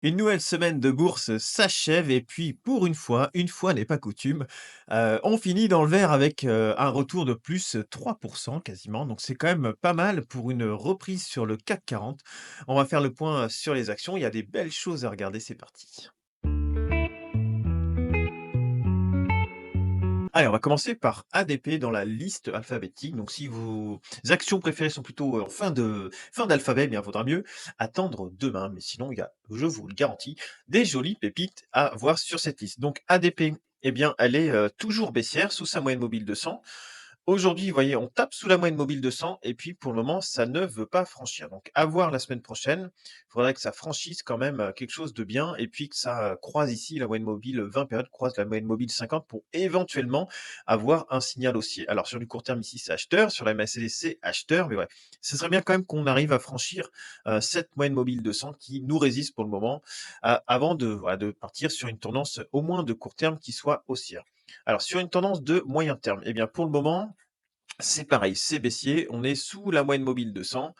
Une nouvelle semaine de bourse s'achève et puis pour une fois n'est pas coutume, on finit dans le vert avec, un retour de plus 3% quasiment, donc c'est quand même pas mal pour une reprise sur le CAC 40. On va faire le point sur les actions, il y a des belles choses à regarder, c'est parti. Allez, on va commencer par ADP dans la liste alphabétique. Donc, si vos actions préférées sont plutôt en fin d'alphabet, eh bien, vaudra mieux attendre demain. Mais sinon, il y a, je vous le garantis, des jolies pépites à voir sur cette liste. Donc, ADP, eh bien, elle est toujours baissière sous sa moyenne mobile 200. Aujourd'hui, vous voyez, on tape sous la moyenne mobile de 100 et puis pour le moment, ça ne veut pas franchir. Donc à voir la semaine prochaine. Il faudrait que ça franchisse quand même quelque chose de bien et puis que ça croise ici la moyenne mobile 20 périodes, croise la moyenne mobile 50 pour éventuellement avoir un signal haussier. Alors sur du court terme ici, c'est acheteur, sur la MACD, c'est acheteur, mais ouais, ce serait bien quand même qu'on arrive à franchir cette moyenne mobile de 100 qui nous résiste pour le moment avant de, voilà, de partir sur une tendance au moins de court terme qui soit haussière. Alors sur une tendance de moyen terme, eh bien pour le moment, c'est pareil, c'est baissier, on est sous la moyenne mobile 200.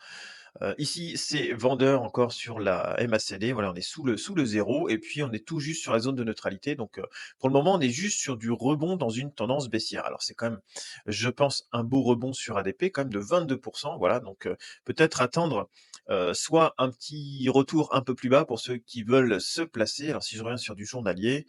Ici, c'est vendeur encore sur la MACD, voilà, on est sous le 0 et puis on est tout juste sur la zone de neutralité. Donc, pour le moment, on est juste sur du rebond dans une tendance baissière. Alors c'est quand même, je pense, un beau rebond sur ADP, quand même de 22, voilà, donc, peut-être attendre, soit un petit retour un peu plus bas pour ceux qui veulent se placer. Alors si je reviens sur du journalier,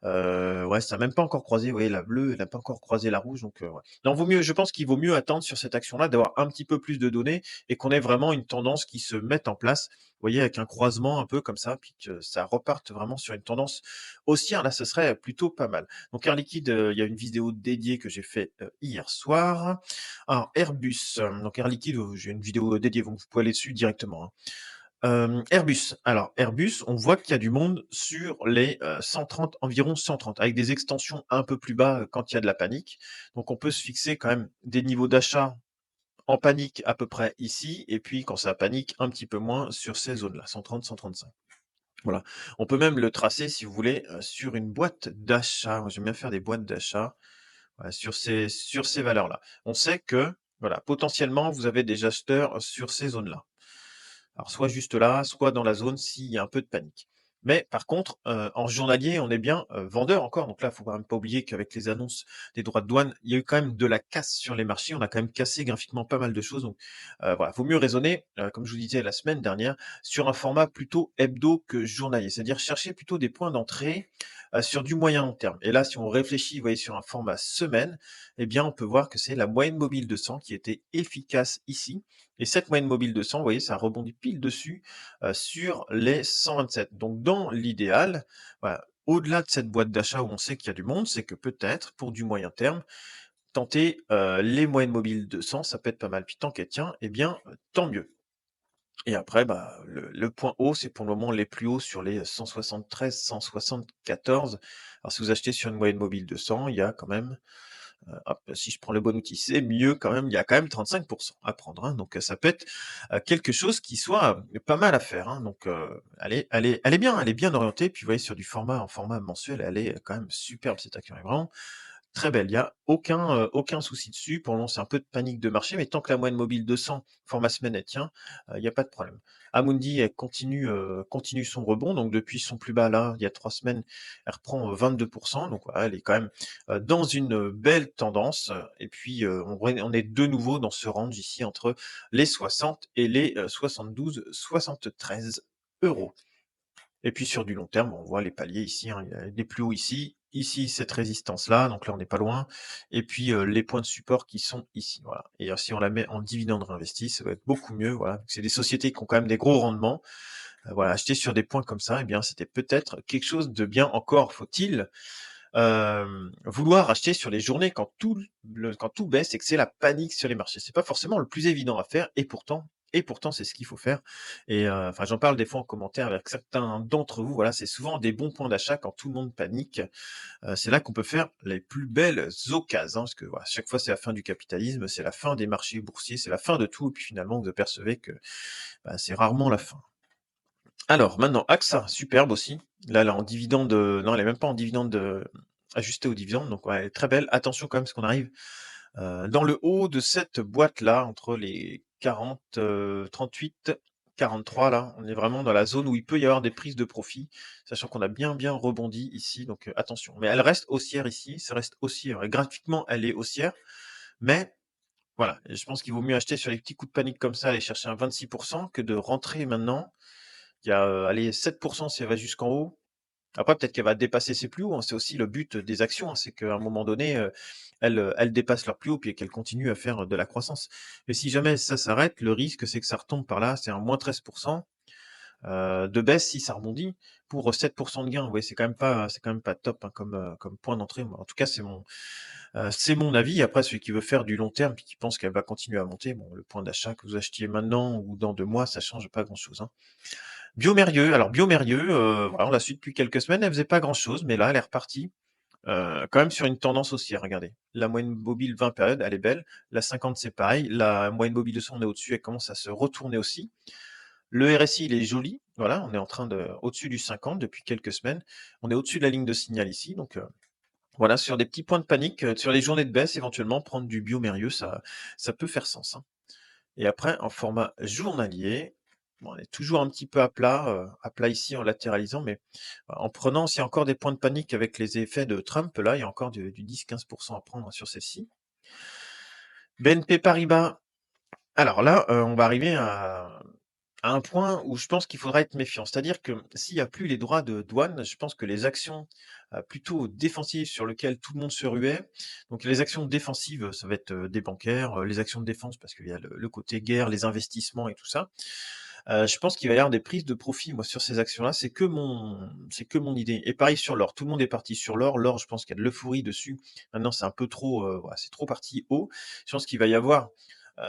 ouais, ça a même pas encore croisé, vous voyez la bleue, elle n'a pas encore croisé la rouge, donc ouais. Non, vaut mieux je pense qu'il vaut mieux attendre sur cette action-là, d'avoir un petit peu plus de données et qu'on ait vraiment une tendance qui se mette en place. Vous voyez, avec un croisement un peu comme ça, puis que ça reparte vraiment sur une tendance haussière, là, ce serait plutôt pas mal. Donc Air Liquide, il y a une vidéo dédiée que j'ai fait, hier soir. Alors Airbus, donc Air Liquide, j'ai une vidéo dédiée, donc vous pouvez aller dessus directement, hein. Airbus. Alors Airbus, on voit qu'il y a du monde sur les, 130, environ 130, avec des extensions un peu plus bas, quand il y a de la panique. Donc on peut se fixer quand même des niveaux d'achat en panique à peu près ici et puis quand ça panique un petit peu moins sur ces zones-là, 130-135. Voilà. On peut même le tracer si vous voulez, sur une boîte d'achat. Moi j'aime bien faire des boîtes d'achat, voilà, sur ces valeurs-là. On sait que, voilà, potentiellement vous avez des acheteurs sur ces zones-là. Alors soit juste là, soit dans la zone s'il y a un peu de panique. Mais par contre, en journalier, on est bien, vendeur encore, donc là, il faut quand même pas oublier qu'avec les annonces des droits de douane, il y a eu quand même de la casse sur les marchés. On a quand même cassé graphiquement pas mal de choses, donc voilà, vaut mieux raisonner, comme je vous disais la semaine dernière, sur un format plutôt hebdo que journalier. C'est-à-dire chercher plutôt des points d'entrée, sur du moyen long terme. Et là, si on réfléchit, vous voyez, sur un format semaine, eh bien, on peut voir que c'est la moyenne mobile de 100 qui était efficace ici et cette moyenne mobile de 100, vous voyez, ça rebondit pile dessus, sur les 127. Donc dans l'idéal, voilà, au-delà de cette boîte d'achat où on sait qu'il y a du monde, c'est que peut-être, pour du moyen terme, tenter, les moyennes mobiles de 100, ça peut être pas mal. Puis tant qu'elle tient, eh bien, tant mieux. Et après, bah, le point haut, c'est pour le moment les plus hauts sur les 173, 174. Alors si vous achetez sur une moyenne mobile de 100, il y a quand même hop, si je prends le bon outil, c'est mieux quand même, il y a quand même 35 à prendre, hein, donc ça peut être, quelque chose qui soit, pas mal à faire, hein, donc elle est bien orientée, puis vous voyez sur du format en format mensuel, elle est quand même superbe cette action, elle est vraiment très belle. Il y a aucun souci dessus. Pour le moment, c'est un peu de panique de marché, mais tant que la moyenne mobile 200 format semaine, elle tient, il y a pas de problème. Amundi, elle continue son rebond, donc depuis son plus bas là, il y a 3 semaines, elle reprend, 22, donc voilà, elle est quand même, dans une, belle tendance, et puis, on est de nouveau dans ce range ici entre les 60 et les, 72-73 €. Et puis sur du long terme, on voit les paliers ici, hein, il y a des plus hauts ici, ici cette résistance-là, donc là on n'est pas loin, et puis les points de support qui sont ici, voilà. Et si on la met en dividende réinvesti, ça va être beaucoup mieux, voilà. C'est des sociétés qui ont quand même des gros rendements, voilà, acheter sur des points comme ça, eh bien c'était peut-être quelque chose de bien. Encore faut-il vouloir acheter sur les journées quand tout baisse et que c'est la panique sur les marchés. C'est pas forcément le plus évident à faire et pourtant c'est ce qu'il faut faire et enfin j'en parle des fois en commentaire avec certains d'entre vous, voilà, c'est souvent des bons points d'achat quand tout le monde panique. C'est là qu'on peut faire les plus belles occasions, hein, parce que voilà, chaque fois c'est la fin du capitalisme, c'est la fin des marchés boursiers, c'est la fin de tout et puis finalement vous apercevez que, bah, c'est rarement la fin. Alors maintenant AXA, superbe aussi. Là, elle est en dividende, non, elle est même pas en dividende, ajustée aux dividendes, donc ouais, elle est très belle. Attention quand même parce qu'on arrive, dans le haut de cette boîte-là, entre les 40, 38 43 là, on est vraiment dans la zone où il peut y avoir des prises de profit, sachant qu'on a bien rebondi ici, donc attention. Mais elle reste haussière ici, ça reste haussière et graphiquement, elle est haussière, mais voilà, et je pense qu'il vaut mieux acheter sur les petits coups de panique comme ça, aller chercher un 26 que de rentrer maintenant. Il y a, allez 7 si elle va jusqu'en haut. Après peut-être qu'elle va dépasser ses plus hauts, hein, c'est aussi le but des actions, hein, c'est qu'à un moment donné, elles dépassent leurs plus hauts puis qu'elles continuent à faire de la croissance. Mais si jamais ça s'arrête, le risque c'est que ça retombe par là, c'est un moins 13 de baisse si ça rebondit pour 7 de gain. Ouais, c'est quand même pas top, hein, comme point d'entrée. Moi, en tout cas, c'est mon avis. Après, celui qui veut faire du long terme puis qui pense qu'elle va continuer à monter, bon, le point d'achat que vous achetiez maintenant ou dans 2 mois, ça change pas grand-chose, hein. Biomérieux, alors Biomérieux, voilà, on la suit depuis quelques semaines, elle faisait pas grand-chose, mais là, elle est repartie, quand même sur une tendance haussière, regardez. La moyenne mobile 20 périodes, elle est belle. La 50, c'est pareil. La moyenne mobile de 100, on est au-dessus, elle commence à se retourner aussi. Le RSI, il est joli. Voilà, on est en train de au-dessus du 50 depuis quelques semaines. On est au-dessus de la ligne de signal ici, donc voilà, sur des petits points de panique, sur les journées de baisse, éventuellement, prendre du Biomérieux, ça peut faire sens, hein. Et après, en format journalier, bon, on est toujours un petit peu à plat ici en latéralisant, mais en prenant, s'il y a encore des points de panique avec les effets de Trump, là, il y a encore du 10-15 à prendre sur celle-ci. BNP Paribas, alors là, on va arriver à un point où je pense qu'il faudra être méfiant. C'est-à-dire que s'il y a plus les droits de douane, je pense que les actions, plutôt défensives sur lesquelles tout le monde se ruait, donc les actions défensives, ça va être, des bancaires, les actions de défense parce qu'il y a le côté guerre, les investissements et tout ça. Je pense qu'il va y avoir des prises de profit, moi, sur ces actions-là, c'est que mon idée et pareil sur l'or. Tout le monde est parti sur l'or. L'or, je pense qu'il y a de l'euphorie dessus. Maintenant, c'est un peu trop, voilà, c'est trop parti haut. Je pense qu'il va y avoir,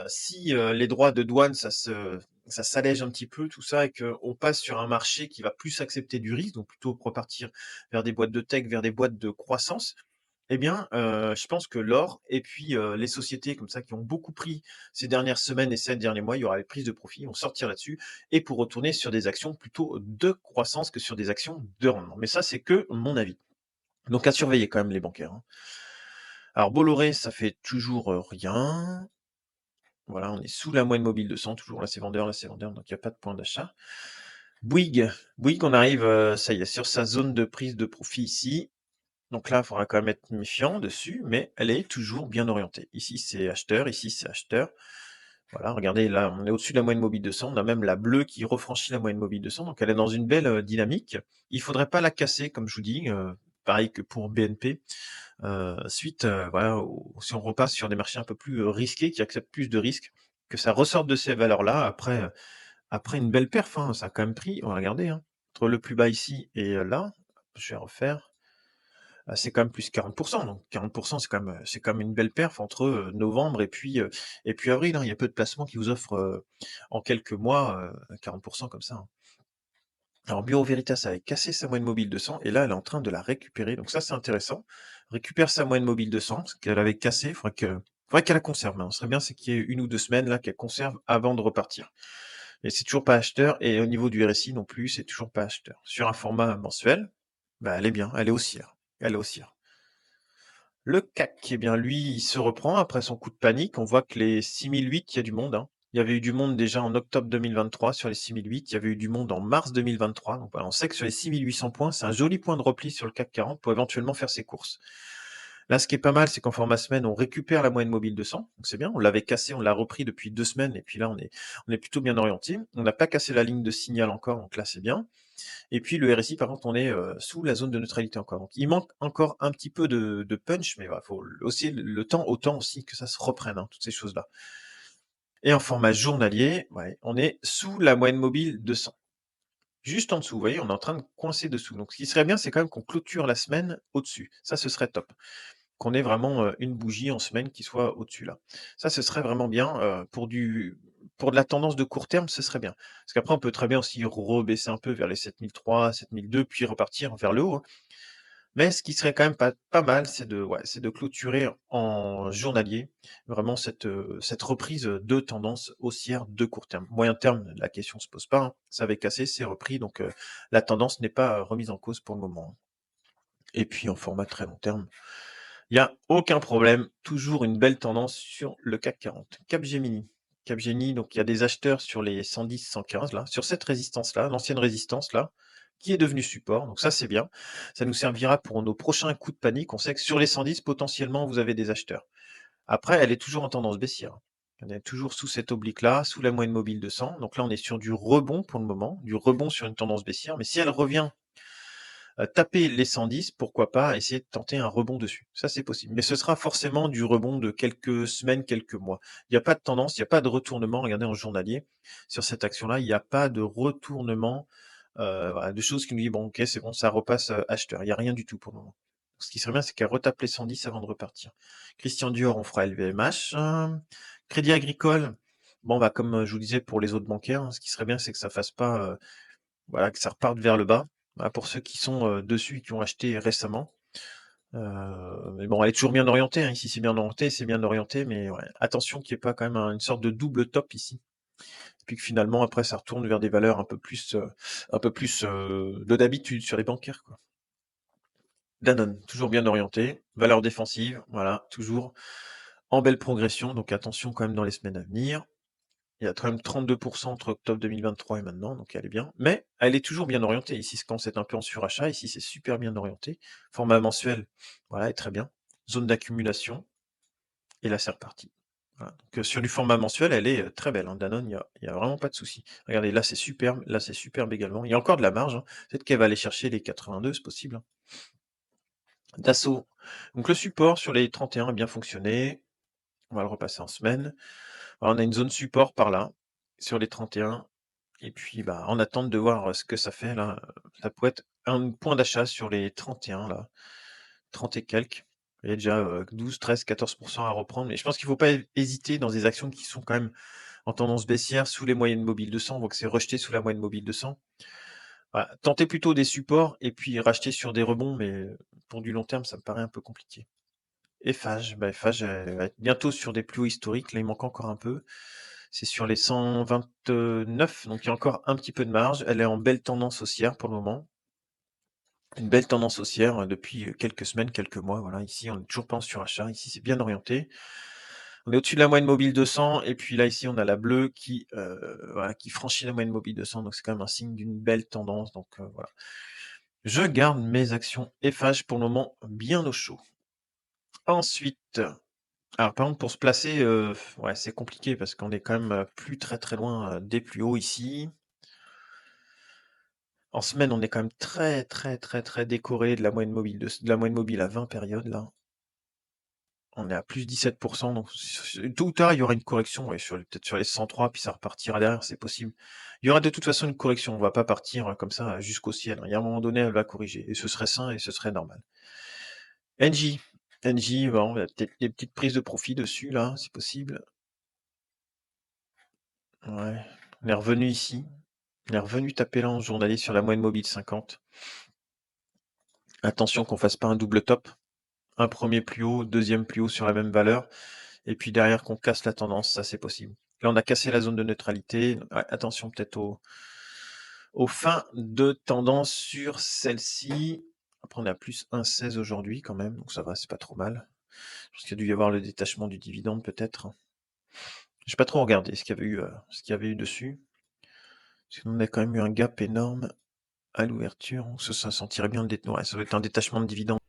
si, les droits de douane, ça s'allège un petit peu tout ça et qu'on passe sur un marché qui va plus accepter du risque, donc plutôt repartir vers des boîtes de tech, vers des boîtes de croissance, eh bien, je pense que l'or et puis, les sociétés comme ça qui ont beaucoup pris ces dernières semaines et ces derniers mois, il y aura les prises de profit, ils vont sortir là-dessus et pour retourner sur des actions plutôt de croissance que sur des actions de rendement. Mais ça, c'est que mon avis. Donc à surveiller quand même les bancaires, hein. Alors Bolloré, ça fait toujours, rien. Voilà, on est sous la moyenne mobile de 100 toujours. Là, c'est vendeur, donc il y a pas de point d'achat. Bouygues, on arrive, ça y est, sur sa zone de prise de profit ici. Donc là, il faudra quand même être méfiant dessus, mais elle est toujours bien orientée. Ici, c'est acheteur, ici, c'est acheteur. Voilà, regardez, là, on est au-dessus de la moyenne mobile de 100. On a même la bleue qui refranchit la moyenne mobile de 100. Donc elle est dans une belle dynamique. Il faudrait pas la casser, comme je vous dis, pareil que pour BNP. Suite, voilà, si on repasse sur des marchés un peu plus risqués, qui acceptent plus de risques, que ça ressorte de ces valeurs-là après une belle perf, hein. Ça a quand même pris, on va regarder, hein, entre le plus bas ici et là, je vais refaire. C'est quand même plus 40 donc 40 c'est quand même une belle perf entre, novembre et puis avril, hein. Il y a peu de placements qui vous offrent, en quelques mois, 40 comme ça, hein. Alors Bureau Veritas avait cassé sa moyenne mobile de 100 et là, elle est en train de la récupérer, donc ça, c'est intéressant. Récupère sa moyenne mobile de 100, ce qu'elle avait cassée, faudrait qu'elle la conserve, hein. Ce serait bien, c'est qu'il y ait 1 ou 2 semaines là, qu'elle conserve avant de repartir. Et c'est toujours pas acheteur et au niveau du RSI non plus, c'est toujours pas acheteur. Sur un format mensuel, bah, elle est bien, elle est haussière. Elle est haussière. Le CAC, eh bien lui, il se reprend après son coup de panique. On voit que les 6008, il y a du monde, hein. Il y avait eu du monde déjà en octobre 2023 sur les 6008, il y avait eu du monde en mars 2023. Donc voilà, on sait que sur les 6800 points, c'est un joli point de repli sur le CAC 40 pour éventuellement faire ses courses. Là, ce qui est pas mal, c'est qu'en format semaine, on récupère la moyenne mobile de 100. Donc c'est bien, on l'avait cassé, on l'a repris depuis 2 semaines et puis là, on est plutôt bien orienté. On n'a pas cassé la ligne de signal encore, donc là, c'est bien. Et puis le RSI, par contre, on est sous la zone de neutralité encore. Donc il manque encore un petit peu de punch, mais il faut aussi le temps, autant aussi que ça se reprenne, hein, toutes ces choses-là. Et en format journalier, ouais, on est sous la moyenne mobile de 100. Juste en dessous, vous voyez, on est en train de coincer dessous. Donc ce qui serait bien, c'est quand même qu'on clôture la semaine au-dessus. Ça, ce serait top. Qu'on ait vraiment une bougie en semaine qui soit au-dessus là. Ça, ce serait vraiment bien pour de la tendance de court terme, ce serait bien. Parce qu'après, on peut très bien aussi rebaisser un peu vers les 7003, 7002, puis repartir vers le haut, hein. Mais ce qui serait quand même pas mal, c'est de clôturer en journalier vraiment cette reprise de tendance haussière de court terme. Moyen terme, la question se pose pas, hein. Ça avait cassé, c'est repris, donc la tendance n'est pas remise en cause pour le moment, hein. Et puis en format très long terme, il y a aucun problème, toujours une belle tendance sur le CAC 40. Capgemini. Capgemini, donc il y a des acheteurs sur les 110-115 là, sur cette résistance-là, l'ancienne résistance là, qui est devenue support, donc ça c'est bien. Ça nous servira pour nos prochains coups de panique. On sait que sur les 110 potentiellement vous avez des acheteurs. Après, elle est toujours en tendance baissière. On est toujours sous cette oblique-là, sous la moyenne mobile 200. Donc là, on est sur du rebond pour le moment, du rebond sur une tendance baissière. Mais si elle revient taper les 110, pourquoi pas essayer de tenter un rebond dessus. Ça, c'est possible. Mais ce sera forcément du rebond de quelques semaines, quelques mois. Il n'y a pas de tendance, il n'y a pas de retournement. Regardez en journalier, sur cette action-là, il n'y a pas de retournement, voilà, de choses qui nous disent, bon, ok, c'est bon, ça repasse acheteur. Il n'y a rien du tout pour le moment. Ce qui serait bien, c'est qu'elle retape les 110 avant de repartir. Christian Dior, on fera LVMH. Crédit Agricole, bon, bah, comme je vous disais pour les autres bancaires, ce qui serait bien, c'est que ça fasse pas, voilà, que ça reparte vers le bas. Voilà, pour ceux qui sont dessus et qui ont acheté récemment. Mais bon, elle est toujours bien orientée, hein. Ici, c'est bien orienté, mais ouais, attention qu'il n'y ait pas quand même une sorte de double top ici. Et puis que finalement, après, ça retourne vers des valeurs un peu plus de d'habitude sur les bancaires, quoi. Danone, toujours bien orienté, valeur défensive, voilà, toujours en belle progression, donc attention quand même dans les semaines à venir. Il y a quand même 32% entre octobre 2023 et maintenant, donc elle est bien. Mais elle est toujours bien orientée. Ici, quand c'est un peu en surachat, ici c'est super bien orienté. Format mensuel, voilà, est très bien. Zone d'accumulation, et là c'est reparti. Voilà. Donc sur du format mensuel, elle est très belle, hein. Danone, il y a vraiment pas de souci. Regardez, là c'est superbe également. Il y a encore de la marge, hein. Peut-être qu'elle va aller chercher les 82, c'est possible, hein. Dassault. Donc le support sur les 31 a bien fonctionné. On va le repasser en semaine. Alors, on a une zone support par là, sur les 31. Et puis, bah, en attente de voir ce que ça fait là, ça pourrait être un point d'achat sur les 31 là, 30 et quelques. Il y a déjà 12, 13, 14% à reprendre. Mais je pense qu'il ne faut pas hésiter dans des actions qui sont quand même en tendance baissière sous les moyennes mobiles 200. On voit que c'est rejeté sous la moyenne mobile 200. Voilà. Tentez plutôt des supports et puis racheter sur des rebonds, mais pour du long terme, ça me paraît un peu compliqué. Eiffage, bah Eiffage elle va être bientôt sur des plus hauts historiques. Là, il manque encore un peu. C'est sur les 129, donc il y a encore un petit peu de marge. Elle est en belle tendance haussière pour le moment. Une belle tendance haussière depuis quelques semaines, quelques mois. Voilà, ici, on n'est toujours pas en surachat. Ici, c'est bien orienté. On est au-dessus de la moyenne mobile 200. Et puis là, ici, on a la bleue voilà, qui franchit la moyenne mobile 200. Donc, c'est quand même un signe d'une belle tendance. Donc, voilà. Je garde mes actions FH pour le moment bien au chaud. Ensuite, alors par contre, pour se placer, ouais, c'est compliqué parce qu'on est quand même plus très très loin des plus hauts ici. En semaine, on est quand même très très très très décoré de la moyenne mobile de la moyenne mobile à 20 périodes là. On est à plus 17%, donc tôt ou tard, il y aura une correction, ouais, peut-être sur les 103, puis ça repartira derrière, c'est possible. Il y aura de toute façon une correction, on va pas partir comme ça jusqu'au ciel, hein. Il y a un moment donné, elle va corriger, et ce serait sain et ce serait normal. NJ, NJ, bon, il y a peut-être des petites prises de profit dessus là, c'est possible. Ouais, on est revenu ici. On est revenu taper là en journalier sur la moyenne mobile 50. Attention qu'on fasse pas un double top. Un premier plus haut, deuxième plus haut sur la même valeur. Et puis derrière qu'on casse la tendance, ça c'est possible. Là on a cassé la zone de neutralité. Ouais, attention peut-être aux fins de tendance sur celle-ci. Après on est à plus 1,16 aujourd'hui quand même, donc ça va, c'est pas trop mal. Parce qu'il y a dû y avoir le détachement du dividende peut-être. J'ai pas trop regardé ce qu'il y avait eu dessus. Parce qu'on a quand même eu un gap énorme à l'ouverture. Ça sentirait bien ouais, ça doit être un détachement de dividende.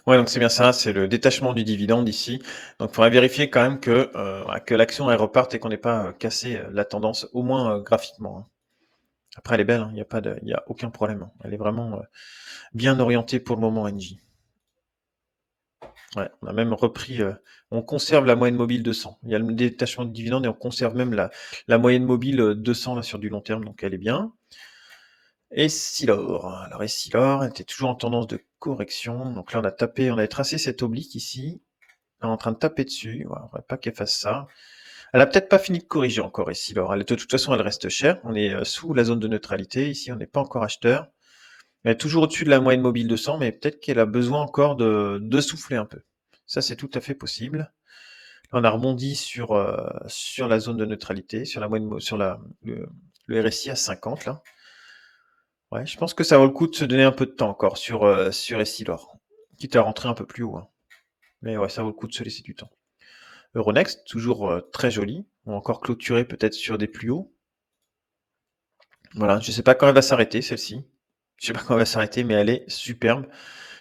Ouais, donc c'est bien ça, c'est le détachement du dividende ici. Donc il faudrait vérifier quand même voilà, que l'action elle reparte et qu'on n'ait pas cassé la tendance, au moins graphiquement, hein. Après elle est belle, hein, il y a aucun problème, hein. Elle est vraiment bien orientée pour le moment, NJ. Ouais, on a même repris, on conserve la moyenne mobile 200. Il y a le détachement de dividende et on conserve même la moyenne mobile 200 là, sur du long terme, donc elle est bien. Essilor. Alors Essilor était toujours en tendance de correction. Donc là on avait tracé cette oblique ici. On est en train de taper dessus. Voilà, on ne va pas qu'elle fasse ça. Elle a peut-être pas fini de corriger encore Essilor. De toute façon elle reste chère. On est sous la zone de neutralité. Ici on n'est pas encore acheteur. Elle est toujours au-dessus de la moyenne mobile 200, mais peut-être qu'elle a besoin encore de souffler un peu. Ça c'est tout à fait possible. Là, on a rebondi sur la zone de neutralité, sur la moyenne, sur le RSI à 50 là. Ouais, je pense que ça vaut le coup de se donner un peu de temps encore sur Essilor, quitte à rentrer un peu plus haut, hein. Mais ouais, ça vaut le coup de se laisser du temps. Euronext, toujours très joli. On va encore clôturer peut-être sur des plus hauts. Voilà, je sais pas quand elle va s'arrêter, celle-ci. Je sais pas quand elle va s'arrêter, mais elle est superbe.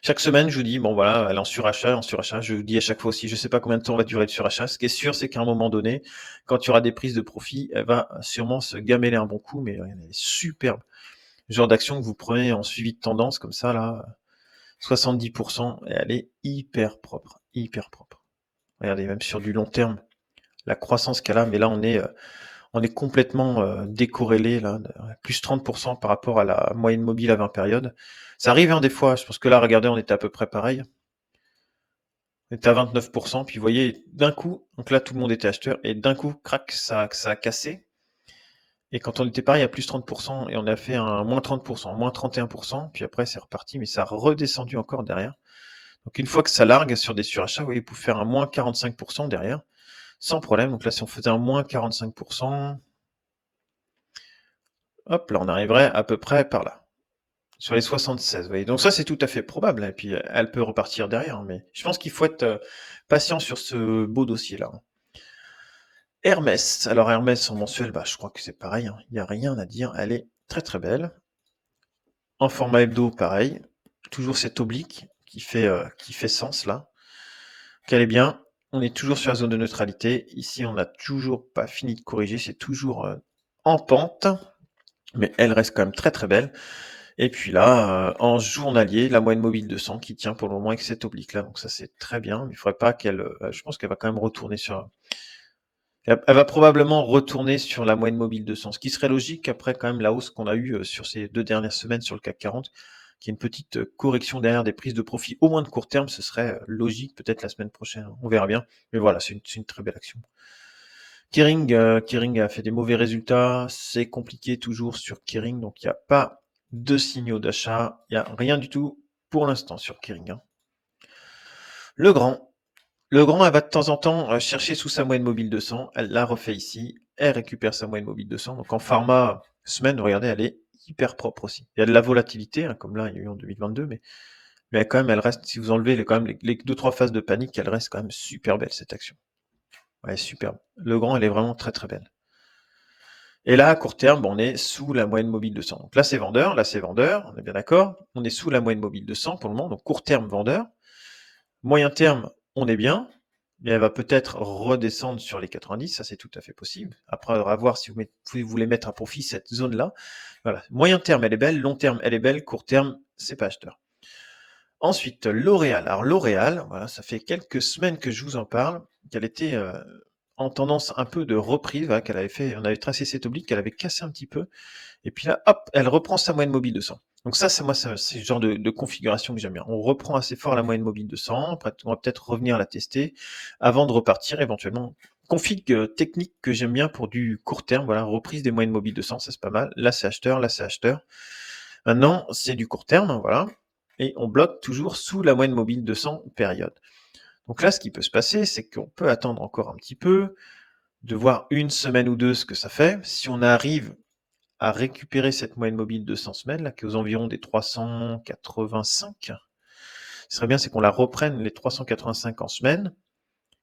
Chaque semaine, je vous dis, bon voilà, elle est en surachat, en surachat. Je vous dis à chaque fois aussi, je sais pas combien de temps va durer le surachat. Ce qui est sûr, c'est qu'à un moment donné, quand il y aura des prises de profit, elle va sûrement se gameler un bon coup, mais elle est superbe. Le genre d'action que vous prenez en suivi de tendance, comme ça, là, 70%, et elle est hyper propre, hyper propre. Regardez, même sur du long terme, la croissance qu'elle a, mais là, on est complètement décorrélé, là, plus 30% par rapport à la moyenne mobile à 20 périodes. Ça arrive des fois, je pense que là, regardez, on était à peu près pareil. On était à 29%, puis vous voyez, d'un coup, donc là, tout le monde était acheteur, et d'un coup, crac, ça a cassé. Et quand on était pareil à plus 30%, et on a fait un moins 30%, moins 31%, puis après, c'est reparti, mais ça a redescendu encore derrière. Donc une fois que ça largue sur des surachats, vous voyez, vous pouvez faire un moins 45% derrière, sans problème. Donc là, si on faisait un moins 45%, hop, là, on arriverait à peu près par là. Sur les 76, vous voyez. Donc ça, c'est tout à fait probable. Et puis, elle peut repartir derrière. Mais je pense qu'il faut être patient sur ce beau dossier-là. Hermès. Alors, Hermès en mensuel, bah, je crois que c'est pareil. Il n'y a rien à dire. Elle est très, très belle. En format hebdo, pareil. Toujours cette oblique qui fait sens, là. Qu'elle est bien. On est toujours sur la zone de neutralité. Ici, on n'a toujours pas fini de corriger. C'est toujours en pente. Mais elle reste quand même très, très belle. Et puis là, en journalier, la moyenne mobile 200 qui tient pour le moment avec cette oblique-là. Donc ça, c'est très bien. Mais il faudrait pas qu'elle... je pense qu'elle va quand même retourner sur... Elle va probablement retourner sur la moyenne mobile 200. Ce qui serait logique après quand même la hausse qu'on a eue sur ces 2 dernières semaines sur le CAC 40, qui est une petite correction derrière des prises de profit au moins de court terme. Ce serait logique peut-être la semaine prochaine. On verra bien. Mais voilà, c'est une très belle action. Kering a fait des mauvais résultats. C'est compliqué toujours sur Kering. Donc il n'y a pas de signaux d'achat, il n'y a rien du tout pour l'instant sur Kering. Le grand, elle va de temps en temps chercher sous sa moyenne mobile 200, elle l'a refait ici, elle récupère sa moyenne mobile 200, donc en format semaine, regardez, elle est hyper propre aussi. Il y a de la volatilité, comme là il y a eu en 2022, mais quand même, elle reste, si vous enlevez quand même les 2-3 phases de panique, elle reste quand même super belle cette action. Ouais, superbe. Le grand, elle est vraiment très très belle. Et là, à court terme, on est sous la moyenne mobile 200. Donc là, c'est vendeur, on est bien d'accord. On est sous la moyenne mobile 200 pour le moment, donc court terme, vendeur. Moyen terme, on est bien, mais elle va peut-être redescendre sur les 90, ça c'est tout à fait possible. Après, à voir si vous voulez mettre à profit cette zone-là. Voilà. Moyen terme, elle est belle, long terme, elle est belle, court terme, c'est pas acheteur. Ensuite, L'Oréal. Alors L'Oréal, voilà, ça fait quelques semaines que je vous en parle, qu'elle était en tendance un peu de reprise, voilà, on avait tracé cette oblique, qu'elle avait cassé un petit peu, et puis là, hop, elle reprend sa moyenne mobile 200. Donc ça, c'est le genre de configuration que j'aime bien. On reprend assez fort la moyenne mobile 200, après on va peut-être revenir la tester, avant de repartir éventuellement. Config technique que j'aime bien pour du court terme, voilà, reprise des moyennes mobiles 200, ça c'est pas mal. Là c'est acheteur, là c'est acheteur. Maintenant, c'est du court terme, voilà, et on bloque toujours sous la moyenne mobile 200 période. Donc là, ce qui peut se passer, c'est qu'on peut attendre encore un petit peu, de voir une semaine ou deux ce que ça fait. Si on arrive à récupérer cette moyenne mobile de 100 semaines, là, qui est aux environs des 385, ce serait bien, c'est qu'on la reprenne, les 385 en semaine,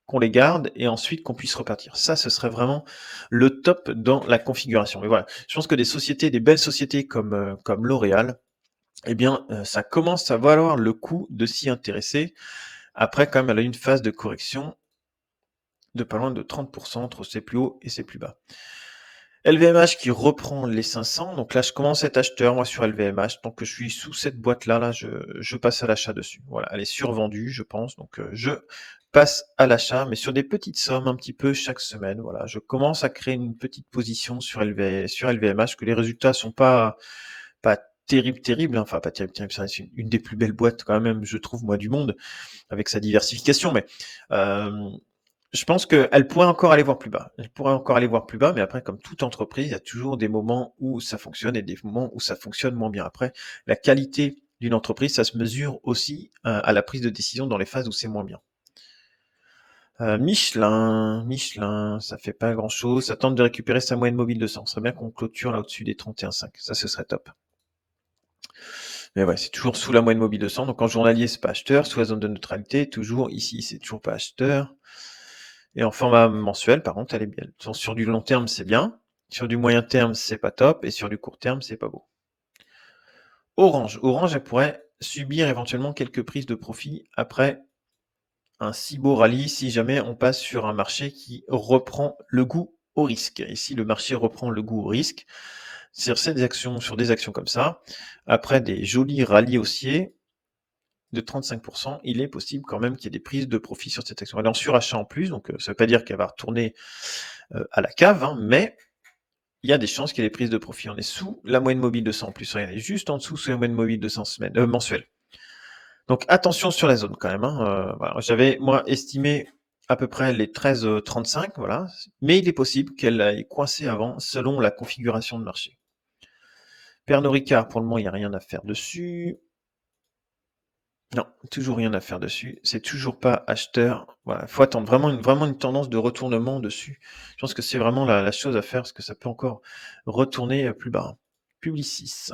qu'on les garde, et ensuite qu'on puisse repartir. Ça, ce serait vraiment le top dans la configuration. Mais voilà, je pense que des belles sociétés comme L'Oréal, eh bien, ça commence à valoir le coup de s'y intéresser. Après, quand même, elle a une phase de correction de pas loin de 30% entre ses plus hauts et ses plus bas. LVMH qui reprend les 500, donc là je commence à être acheteur moi sur LVMH, tant que je suis sous cette boîte là, je passe à l'achat dessus. Voilà, elle est survendue je pense, donc je passe à l'achat, mais sur des petites sommes un petit peu chaque semaine. Voilà, je commence à créer une petite position sur LVMH, que les résultats sont pas terribles, enfin pas terribles, c'est une des plus belles boîtes quand même, je trouve moi du monde, avec sa diversification, mais je pense qu'elle pourrait encore aller voir plus bas. Elle pourrait encore aller voir plus bas, mais après, comme toute entreprise, il y a toujours des moments où ça fonctionne et des moments où ça fonctionne moins bien. Après, la qualité d'une entreprise, ça se mesure aussi à la prise de décision dans les phases où c'est moins bien. Michelin, ça fait pas grand chose. Ça tente de récupérer sa moyenne mobile de 100. Ce serait bien qu'on clôture là au-dessus des 31,5. Ça, ce serait top. Mais ouais, c'est toujours sous la moyenne mobile de 100. Donc en journalier, c'est pas acheteur. Sous la zone de neutralité, toujours ici, c'est toujours pas acheteur. Et en format mensuel, par contre, elle est bien. Sur du long terme, c'est bien. Sur du moyen terme, c'est pas top. Et sur du court terme, c'est pas beau. Orange. Orange, elle pourrait subir éventuellement quelques prises de profit après un si beau rallye si jamais on passe sur un marché qui reprend le goût au risque. Et si le marché reprend le goût au risque, sur des actions comme ça, après des jolis rallyes haussiers de 35%, il est possible quand même qu'il y ait des prises de profit sur cette action. Elle est en surachat en plus, donc ça ne veut pas dire qu'elle va retourner à la cave, hein, mais il y a des chances qu'il y ait des prises de profit. On est sous la moyenne mobile de 100 en plus, regardez, juste en dessous sous la moyenne mobile de 100 mensuelle. Donc attention sur la zone quand même, hein, voilà. J'avais moi estimé à peu près les 13,35, voilà, mais il est possible qu'elle ait coincé avant selon la configuration de marché. Pernod Ricard, pour le moment, il n'y a rien à faire dessus. Non, toujours rien à faire dessus. C'est toujours pas acheteur. Voilà, faut attendre vraiment une tendance de retournement dessus. Je pense que c'est vraiment la chose à faire parce que ça peut encore retourner plus bas. Publicis.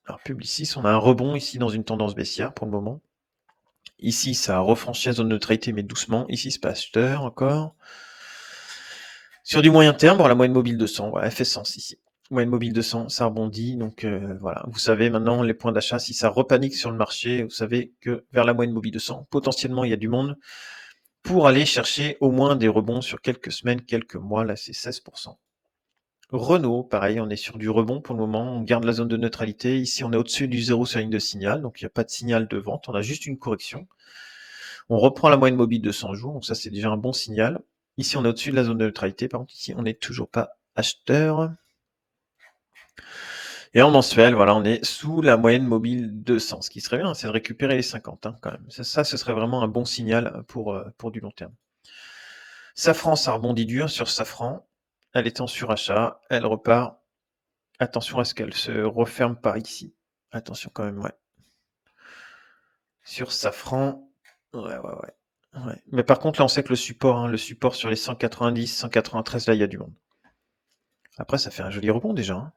Alors Publicis, on a un rebond ici dans une tendance baissière pour le moment. Ici, ça a refranchi la zone de neutralité, mais doucement. Ici, c'est pas acheteur encore. Sur du moyen terme, la moyenne mobile 200, voilà, elle fait sens ici. Moyenne mobile 200, ça rebondit, donc voilà. Vous savez maintenant les points d'achat, si ça repanique sur le marché, vous savez que vers la moyenne mobile 200, potentiellement il y a du monde pour aller chercher au moins des rebonds sur quelques semaines, quelques mois. Là, c'est 16%. Renault, pareil, on est sur du rebond pour le moment. On garde la zone de neutralité. Ici, on est au-dessus du zéro sur la ligne de signal, donc il n'y a pas de signal de vente. On a juste une correction. On reprend la moyenne mobile de 100 jours, donc ça, c'est déjà un bon signal. Ici, on est au-dessus de la zone de neutralité. Par contre, ici, on n'est toujours pas acheteur. Et en mensuel, voilà, on est sous la moyenne mobile 200. Ce qui serait bien, c'est de récupérer les 50, hein, quand même. Ça, ce serait vraiment un bon signal pour du long terme. Safran, ça rebondit dur sur Safran. Elle est en surachat. Elle repart. Attention à ce qu'elle se referme par ici. Attention quand même, ouais. Sur Safran, ouais. Mais par contre, là, on sait que le support sur les 190, 193, là, il y a du monde. Après, ça fait un joli rebond déjà, hein.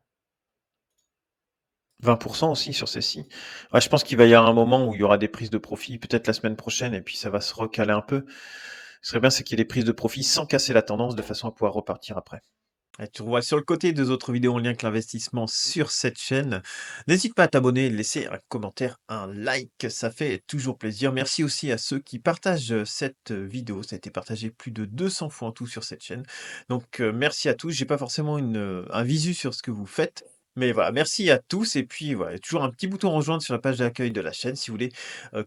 20% aussi sur celle-ci. Ouais, je pense qu'il va y avoir un moment où il y aura des prises de profit, peut-être la semaine prochaine, et puis ça va se recaler un peu. Ce serait bien, c'est qu'il y ait des prises de profit sans casser la tendance, de façon à pouvoir repartir après. Et tu vois sur le côté 2 autres vidéos en lien avec l'investissement sur cette chaîne. N'hésite pas à t'abonner, laisser un commentaire, un like, ça fait toujours plaisir. Merci aussi à ceux qui partagent cette vidéo. Ça a été partagé plus de 200 fois en tout sur cette chaîne. Donc merci à tous. J'ai pas forcément un visu sur ce que vous faites. Mais voilà, merci à tous. Et puis voilà, il y a toujours un petit bouton rejoindre sur la page d'accueil de la chaîne si vous voulez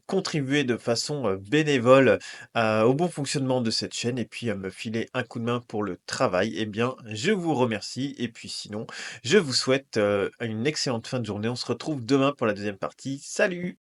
contribuer de façon bénévole au bon fonctionnement de cette chaîne et puis à me filer un coup de main pour le travail, eh bien, je vous remercie. Et puis sinon, je vous souhaite une excellente fin de journée. On se retrouve demain pour la deuxième partie. Salut!